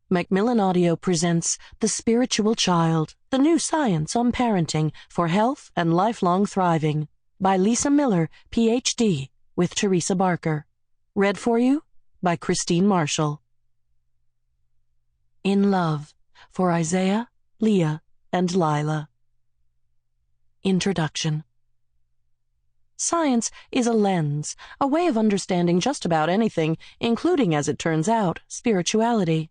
Macmillan Audio presents The Spiritual Child, the new science on parenting for health and lifelong thriving, by Lisa Miller, Ph.D., with Teresa Barker. Read for you by Christine Marshall. In Love, for Isaiah, Leah, and Lila. Introduction. Science is a lens, a way of understanding just about anything, including, as it turns out, spirituality.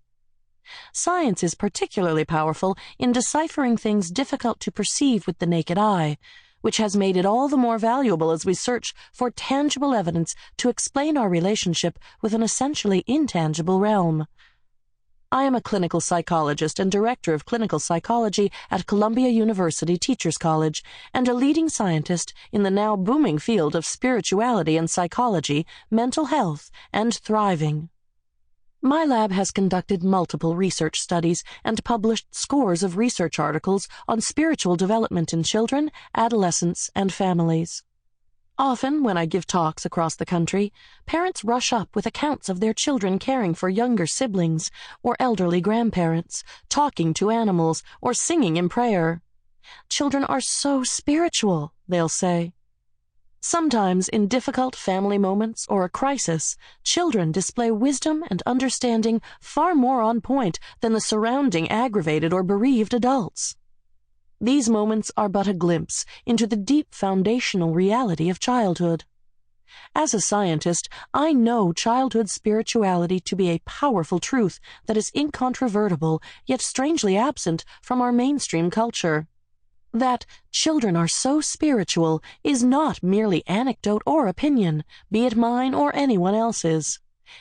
Science is particularly powerful in deciphering things difficult to perceive with the naked eye, which has made it all the more valuable as we search for tangible evidence to explain our relationship with an essentially intangible realm. I am a clinical psychologist and director of clinical psychology at Columbia University Teachers College, and a leading scientist in the now booming field of spirituality and psychology, mental health, and thriving. My lab has conducted multiple research studies and published scores of research articles on spiritual development in children, adolescents, and families. Often, when I give talks across the country, parents rush up with accounts of their children caring for younger siblings or elderly grandparents, talking to animals, or singing in prayer. "Children are so spiritual," they'll say. Sometimes, in difficult family moments or a crisis, children display wisdom and understanding far more on point than the surrounding aggravated or bereaved adults. These moments are but a glimpse into the deep foundational reality of childhood. As a scientist, I know childhood spirituality to be a powerful truth that is incontrovertible, yet strangely absent from our mainstream culture. That children are so spiritual is not merely anecdote or opinion, be it mine or anyone else's.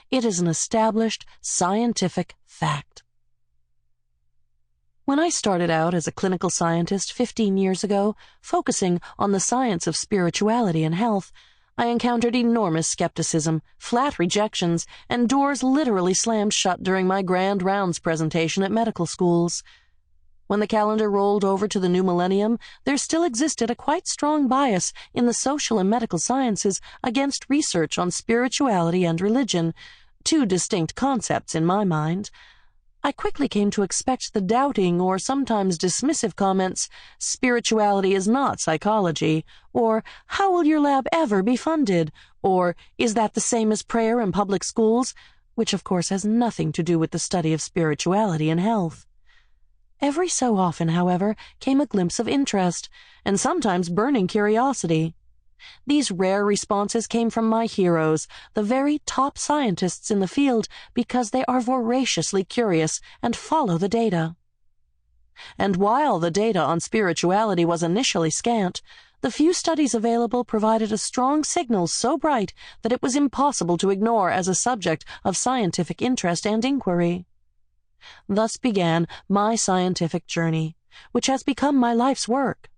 It is an established scientific fact. When I started out as a clinical scientist 15 years ago, focusing on the science of spirituality and health, I encountered enormous skepticism, flat rejections, and doors literally slammed shut during my grand rounds presentation at medical schools. When the calendar rolled over to the new millennium, there still existed a quite strong bias in the social and medical sciences against research on spirituality and religion, two distinct concepts in my mind. I quickly came to expect the doubting or sometimes dismissive comments, "Spirituality is not psychology," or "How will your lab ever be funded?" or "Is that the same as prayer in public schools?" which of course has nothing to do with the study of spirituality and health. Every so often, however, came a glimpse of interest, and sometimes burning curiosity. These rare responses came from my heroes, the very top scientists in the field, because they are voraciously curious and follow the data. And while the data on spirituality was initially scant, the few studies available provided a strong signal so bright that it was impossible to ignore as a subject of scientific interest and inquiry. Thus began my scientific journey, which has become my life's work,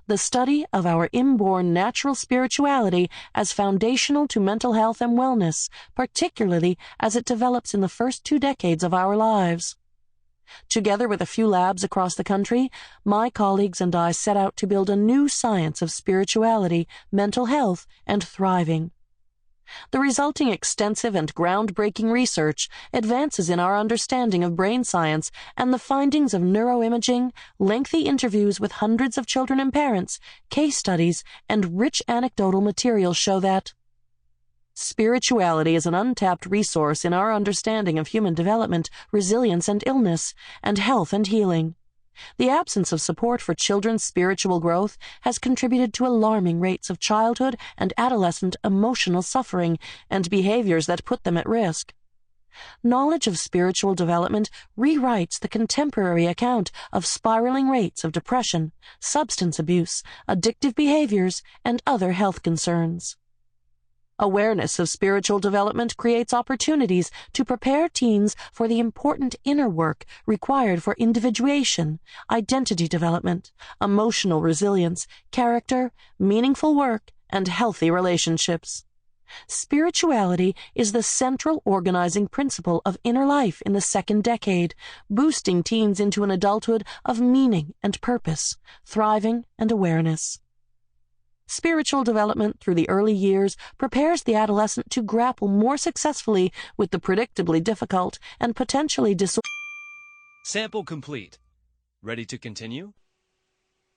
the study of our inborn natural spirituality as foundational to mental health and wellness, particularly as it develops in the first 2 decades of our lives. Together with a few labs across the country, my colleagues and I set out to build a new science of spirituality, mental health, and thriving. The resulting extensive and groundbreaking research advances in our understanding of brain science, and the findings of neuroimaging, lengthy interviews with hundreds of children and parents, case studies, and rich anecdotal material show that spirituality is an untapped resource in our understanding of human development, resilience and illness, and health and healing. The absence of support for children's spiritual growth has contributed to alarming rates of childhood and adolescent emotional suffering and behaviors that put them at risk. Knowledge of spiritual development rewrites the contemporary account of spiraling rates of depression, substance abuse, addictive behaviors, and other health concerns. Awareness of spiritual development creates opportunities to prepare teens for the important inner work required for individuation, identity development, emotional resilience, character, meaningful work, and healthy relationships. Spirituality is the central organizing principle of inner life in the 2nd decade, boosting teens into an adulthood of meaning and purpose, thriving and awareness. Spiritual development through the early years prepares the adolescent to grapple more successfully with the predictably difficult and potentially disorderly Sample complete. Ready to continue?